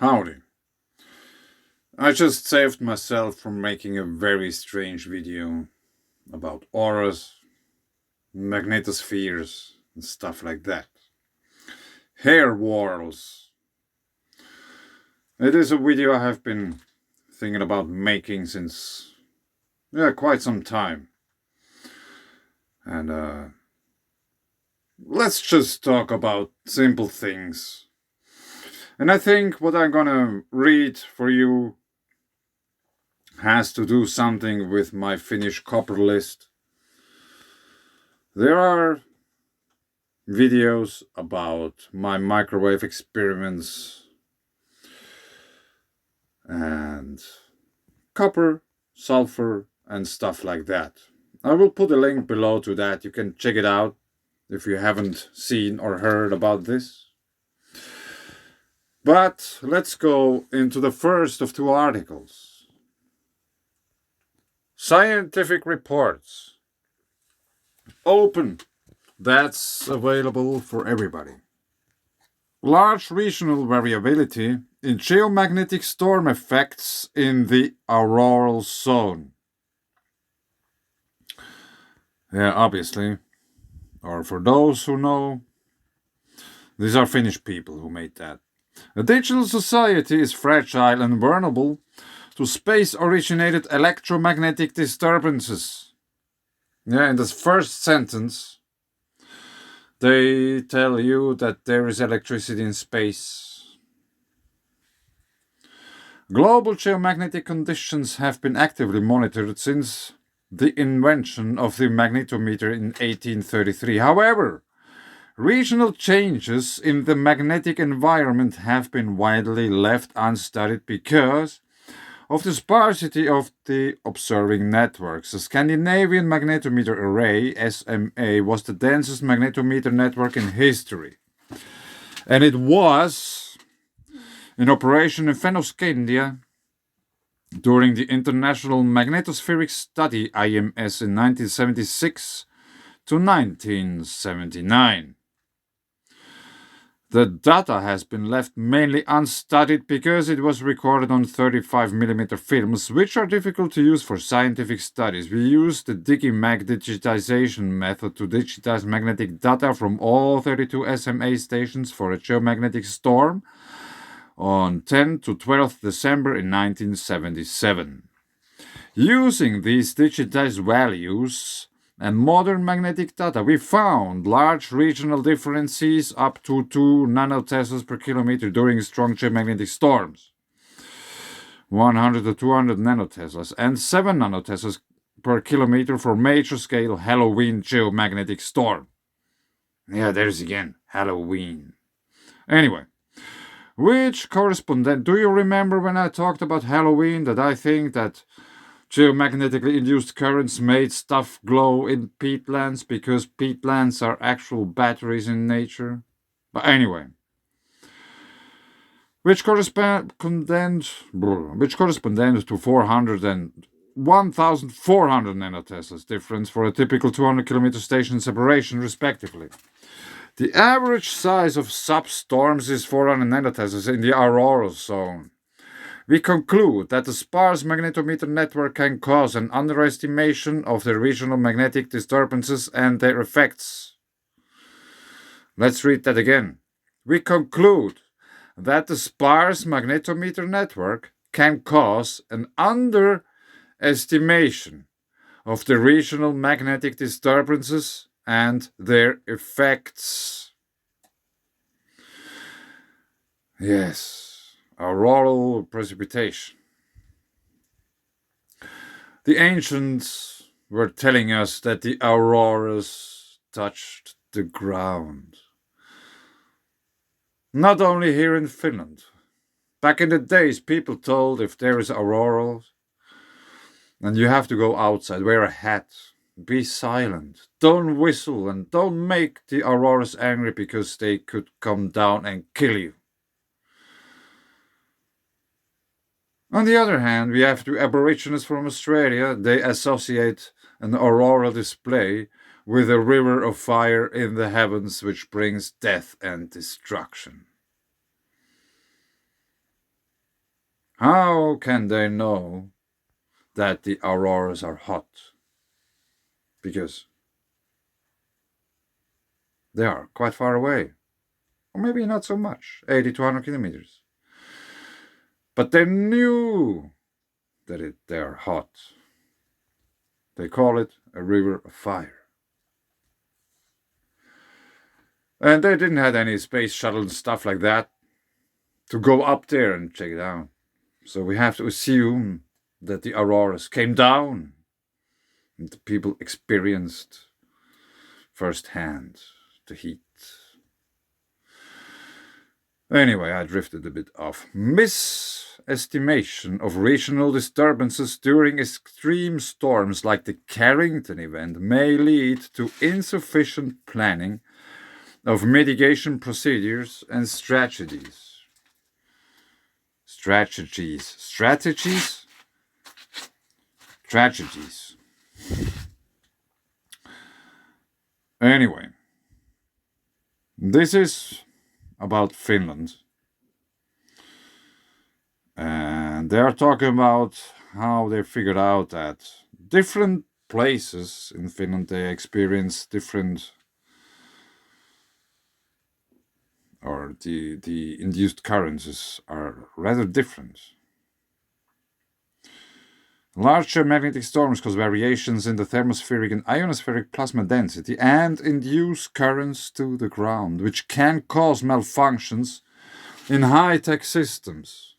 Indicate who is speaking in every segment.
Speaker 1: Howdy. I just saved myself from making a very strange video about auras, magnetospheres, and stuff like that. Hair whorls. It is a video I have been thinking about making since quite some time. And let's just talk about simple things. And I think what I'm gonna read for you has to do something with my Finnish Copper list. There are videos about my microwave experiments and copper, sulfur, and stuff like that. I will put a link below to that. You can check it out if you haven't seen or heard about this. But let's go into the first of two articles. Scientific reports. Open. That's available for everybody. Large regional variability in geomagnetic storm effects in the auroral zone. Yeah, obviously. Or for those who know, these are Finnish people who made that. A digital society is fragile and vulnerable to space-originated electromagnetic disturbances. Yeah, in the first sentence, they tell you that there is electricity in space. Global geomagnetic conditions have been actively monitored since the invention of the magnetometer in 1833. However, regional changes in the magnetic environment have been widely left unstudied because of the sparsity of the observing networks. The Scandinavian Magnetometer Array, SMA, was the densest magnetometer network in history. And it was in operation in Fennoscandia during the International Magnetospheric Study, IMS, in 1976 to 1979. The data has been left mainly unstudied because it was recorded on 35mm films, which are difficult to use for scientific studies. We used the Digimag digitization method to digitize magnetic data from all 32 SMA stations for a geomagnetic storm on 10 to 12 December in 1977. Using these digitized values and modern magnetic data, we found large regional differences up to 2 nanoteslas per kilometer during strong geomagnetic storms. 100 to 200 nanoteslas and 7 nanoteslas per kilometer for major scale Halloween geomagnetic storm. Yeah, there's again, Halloween. Anyway, which correspondent, do you remember when I talked about Halloween that I think that geomagnetically induced currents made stuff glow in peatlands because peatlands are actual batteries in nature? But anyway, which correspond to 400 and 1,400 nanoteslas difference for a typical 200 kilometer station separation, respectively. The average size of substorms is 400 nanoteslas in the auroral zone. We conclude that the sparse magnetometer network can cause an underestimation of the regional magnetic disturbances and their effects. Let's read that again. We conclude that the sparse magnetometer network can cause an underestimation of the regional magnetic disturbances and their effects. Yes. Auroral precipitation. The ancients were telling us that the auroras touched the ground. Not only here in Finland. Back in the days, people told if there is auroral, and you have to go outside, wear a hat, be silent, don't whistle, and don't make the auroras angry because they could come down and kill you. On the other hand, we have the Aborigines from Australia. They associate an auroral display with a river of fire in the heavens which brings death and destruction. How can they know that the auroras are hot? Because they are quite far away. Or maybe not so much, 80 to 100 kilometers. But they knew that they are hot. They call it a river of fire. And they didn't have any space shuttle and stuff like that to go up there and check it out. So we have to assume that the auroras came down and the people experienced firsthand the heat. Anyway, I drifted a bit off. Misestimation of regional disturbances during extreme storms like the Carrington event may lead to insufficient planning of mitigation procedures and strategies. Strategies? Anyway, this is about Finland. And they are talking about how they figured out that different places in Finland they experience different, or the induced currents are rather different. Large magnetic storms cause variations in the thermospheric and ionospheric plasma density and induce currents to the ground, which can cause malfunctions in high-tech systems.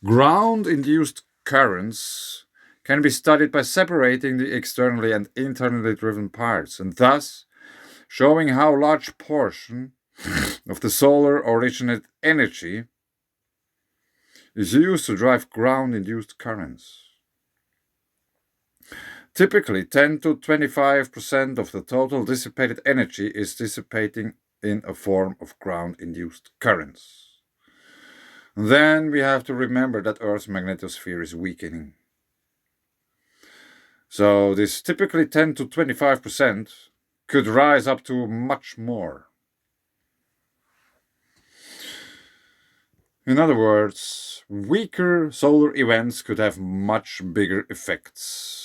Speaker 1: Ground-induced currents can be studied by separating the externally and internally driven parts, and thus showing how large portion of the solar-originated energy is used to drive ground-induced currents. Typically, 10 to 25% of the total dissipated energy is dissipating in a form of ground-induced currents. Then we have to remember that Earth's magnetosphere is weakening. So this typically 10 to 25% could rise up to much more. In other words, weaker solar events could have much bigger effects.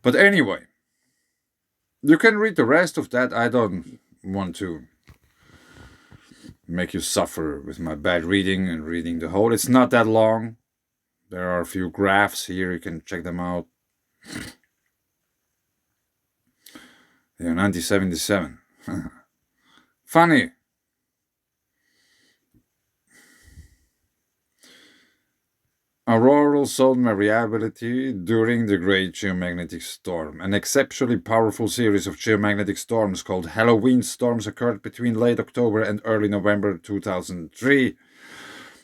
Speaker 1: But anyway, you can read the rest of that. I don't want to make you suffer with my bad reading and reading the whole. It's not that long. There are a few graphs here. You can check them out. Yeah, 1977. Funny. Auroral zone variability during the Great Geomagnetic Storm. An exceptionally powerful series of geomagnetic storms called Halloween storms occurred between late October and early November 2003.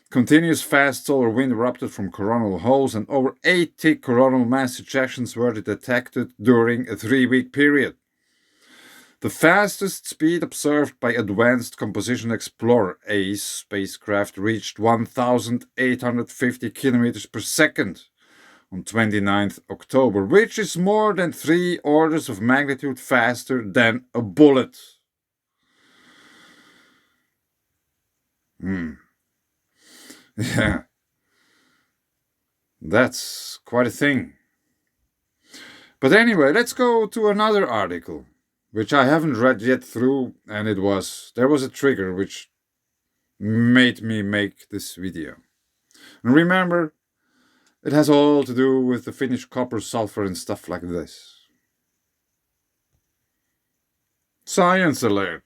Speaker 1: Continuous fast solar wind erupted from coronal holes, and over 80 coronal mass ejections were detected during a 3-week period. The fastest speed observed by Advanced Composition Explorer (ACE) spacecraft reached 1,850 kilometers per second on 29th October, which is more than 3 orders of magnitude faster than a bullet. Yeah, that's quite a thing. But anyway, let's go to another article, which I haven't read yet through, and there was a trigger which made me make this video. And remember, it has all to do with the Finnish copper, sulfur, and stuff like this. Science alert.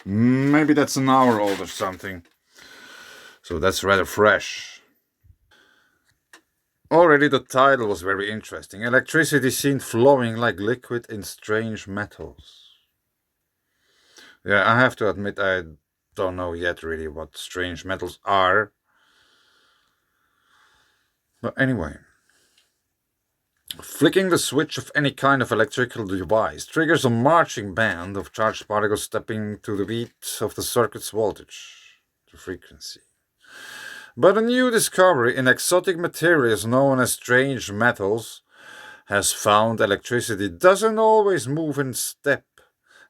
Speaker 1: Maybe that's an hour old or something. So that's rather fresh. Already the title was very interesting. Electricity seen flowing like liquid in strange metals. Yeah, I have to admit I don't know yet really what strange metals are. But anyway, flicking the switch of any kind of electrical device triggers a marching band of charged particles stepping to the beat of the circuit's voltage, the frequency. But a new discovery in exotic materials known as strange metals has found electricity doesn't always move in step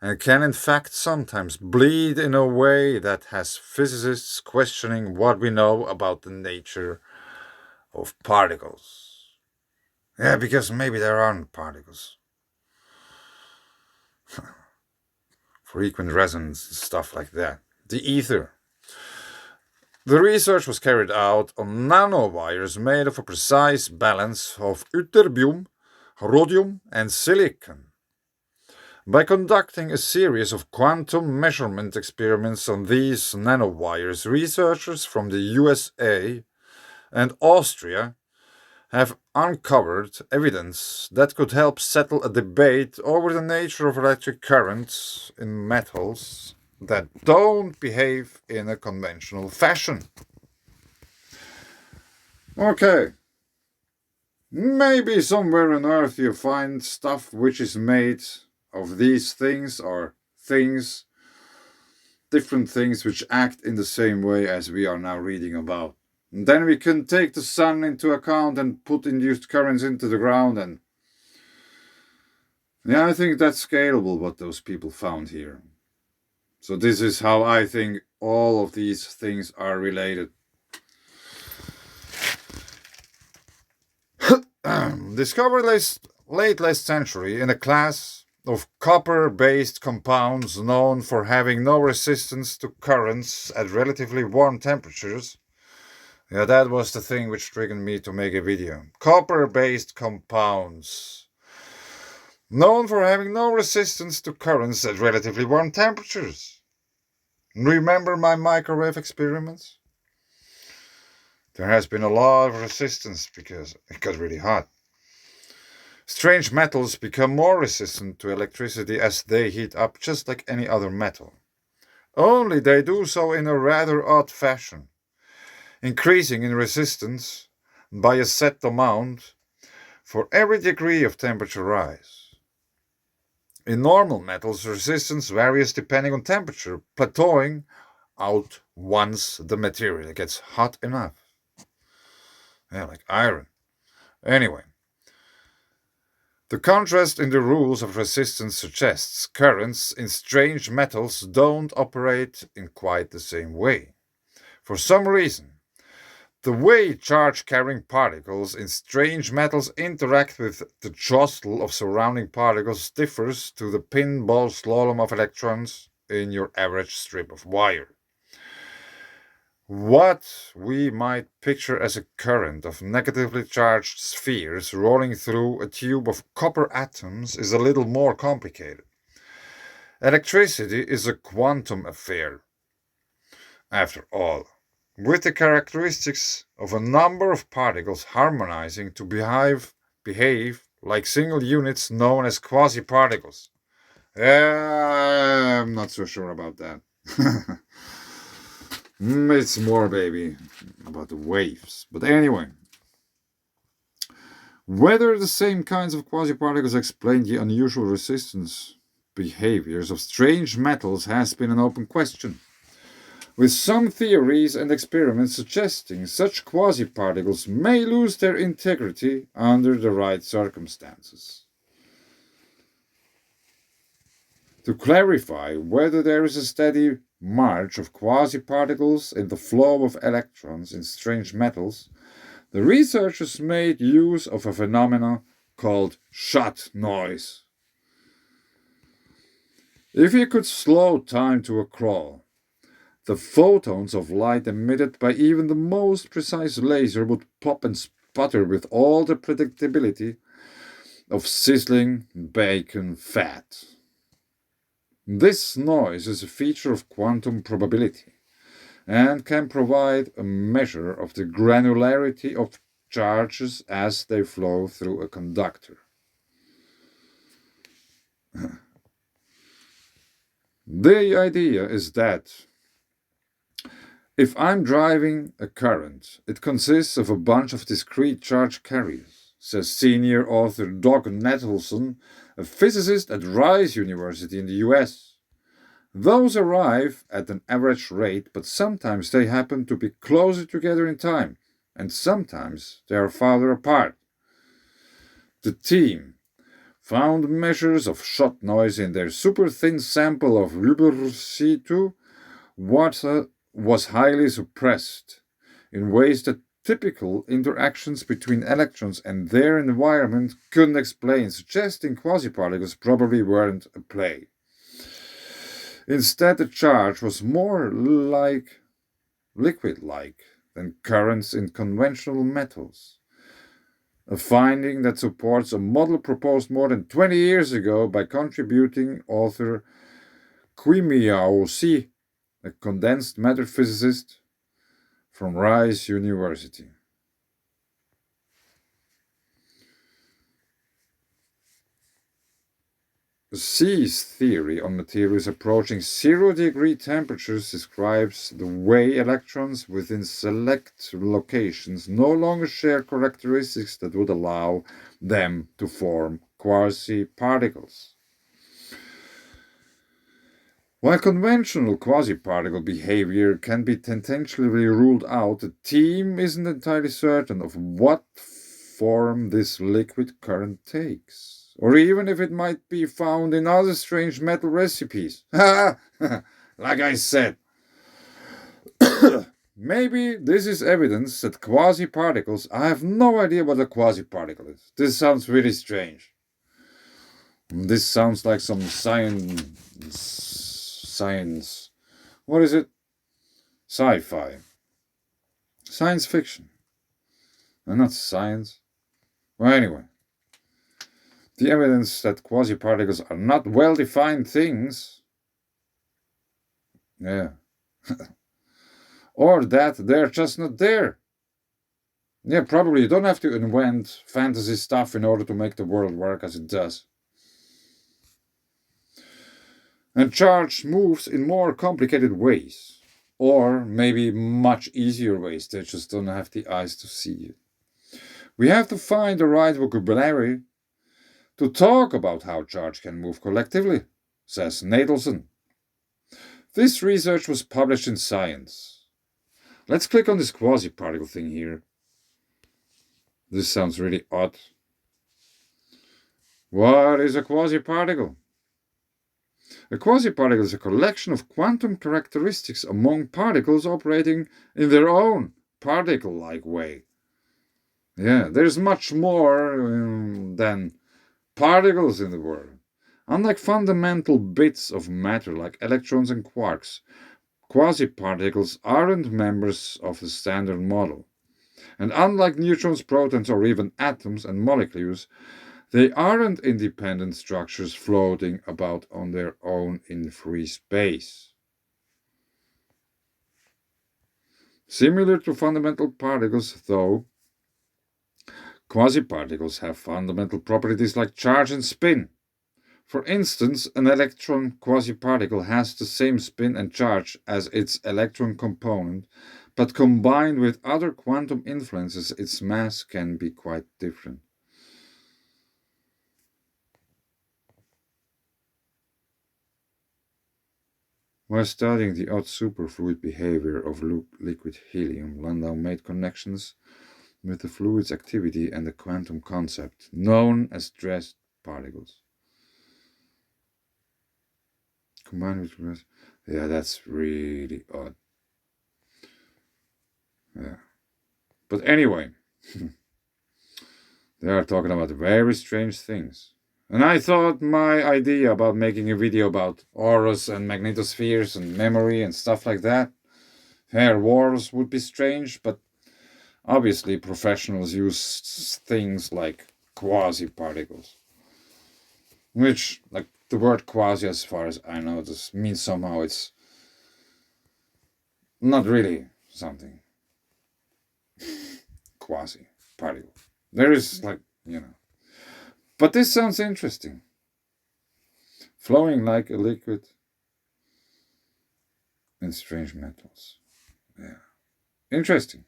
Speaker 1: and can in fact sometimes bleed in a way that has physicists questioning what we know about the nature of particles. Yeah, because maybe there aren't particles. Frequent resonance, stuff like that. The ether. The research was carried out on nanowires made of a precise balance of ytterbium, rhodium, and silicon. By conducting a series of quantum measurement experiments on these nanowires, researchers from the USA and Austria have uncovered evidence that could help settle a debate over the nature of electric currents in metals that don't behave in a conventional fashion. Okay. Maybe somewhere on Earth you find stuff which is made of these things or things, different things which act in the same way as we are now reading about. And then we can take the sun into account and put induced currents into the ground, and yeah, I think that's scalable what those people found here. So this is how I think all of these things are related. Discovered late last century in a class of copper-based compounds known for having no resistance to currents at relatively warm temperatures. Yeah, that was the thing which triggered me to make a video. Copper-based compounds known for having no resistance to currents at relatively warm temperatures. Remember my microwave experiments? There has been a lot of resistance because it got really hot. Strange metals become more resistant to electricity as they heat up, just like any other metal. Only they do so in a rather odd fashion, increasing in resistance by a set amount for every degree of temperature rise. In normal metals, resistance varies depending on temperature, plateauing out once the material gets hot enough. Yeah, like iron. Anyway, the contrast in the rules of resistance suggests currents in strange metals don't operate in quite the same way. For some reason, the way charge-carrying particles in strange metals interact with the jostle of surrounding particles differs to the pinball slalom of electrons in your average strip of wire. What we might picture as a current of negatively charged spheres rolling through a tube of copper atoms is a little more complicated. Electricity is a quantum affair, after all, with the characteristics of a number of particles harmonizing to behave like single units known as quasi-particles. I'm not so sure about that. It's more, baby, about the waves. But anyway, whether the same kinds of quasi-particles explain the unusual resistance behaviors of strange metals has been an open question, with some theories and experiments suggesting such quasi-particles may lose their integrity under the right circumstances. To clarify whether there is a steady march of quasi-particles in the flow of electrons in strange metals, the researchers made use of a phenomenon called shot noise. If you could slow time to a crawl, the photons of light emitted by even the most precise laser would pop and sputter with all the predictability of sizzling bacon fat. This noise is a feature of quantum probability and can provide a measure of the granularity of charges as they flow through a conductor. The idea is that if I'm driving a current, it consists of a bunch of discrete charge carriers, says senior author Doug Nettleson, a physicist at Rice University in the US. Those arrive at an average rate, but sometimes they happen to be closer together in time, and sometimes they are farther apart. The team found measures of shot noise in their super thin sample of rubber C2. Water was highly suppressed in ways that typical interactions between electrons and their environment couldn't explain, suggesting quasiparticles probably weren't at play. Instead, the charge was more like liquid-like than currents in conventional metals, a finding that supports a model proposed more than 20 years ago by contributing author Qimiao Si, a condensed matter physicist from Rice University. Xi's theory on materials approaching 0-degree temperatures describes the way electrons within select locations no longer share characteristics that would allow them to form quasi-particles. While conventional quasi-particle behavior can be tentatively ruled out, the team isn't entirely certain of what form this liquid current takes, or even if it might be found in other strange metal recipes. Like I said. Maybe this is evidence that quasi-particles. I have no idea what a quasi-particle is. This sounds really strange. This sounds like some science. What is it? Sci-fi. Science fiction. And not science. Well, anyway. The evidence that quasi-particles are not well-defined things. Yeah. Or that they're just not there. Yeah, probably you don't have to invent fantasy stuff in order to make the world work as it does. And charge moves in more complicated ways. Or maybe much easier ways. They just don't have the eyes to see it. We have to find the right vocabulary to talk about how charge can move collectively, says Nadelson. This research was published in Science. Let's click on this quasi-particle thing here. This sounds really odd. What is a quasi-particle? A quasi-particle is a collection of quantum characteristics among particles operating in their own particle-like way. Yeah, there's much more than particles in the world. Unlike fundamental bits of matter like electrons and quarks, quasi-particles aren't members of the standard model. And unlike neutrons, protons, or even atoms and molecules, they aren't independent structures floating about on their own in free space. Similar to fundamental particles, though, quasi-particles have fundamental properties like charge and spin. For instance, an electron quasi-particle has the same spin and charge as its electron component, but combined with other quantum influences, its mass can be quite different. While studying the odd superfluid behavior of liquid helium, Landau made connections with the fluid's activity and the quantum concept, known as dressed particles. Combined with dressed... Yeah, that's really odd. Yeah. But anyway, they are talking about very strange things. And I thought my idea about making a video about auras and magnetospheres and memory and stuff like that, hair wars, would be strange, but obviously professionals use things like quasi-particles. Which, like the word quasi, as far as I know, just means somehow it's not really something. Quasi-particle. There is like, But this sounds interesting. Flowing like a liquid in strange metals. Yeah. Interesting.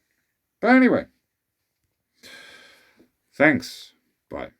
Speaker 1: But anyway. Thanks. Bye.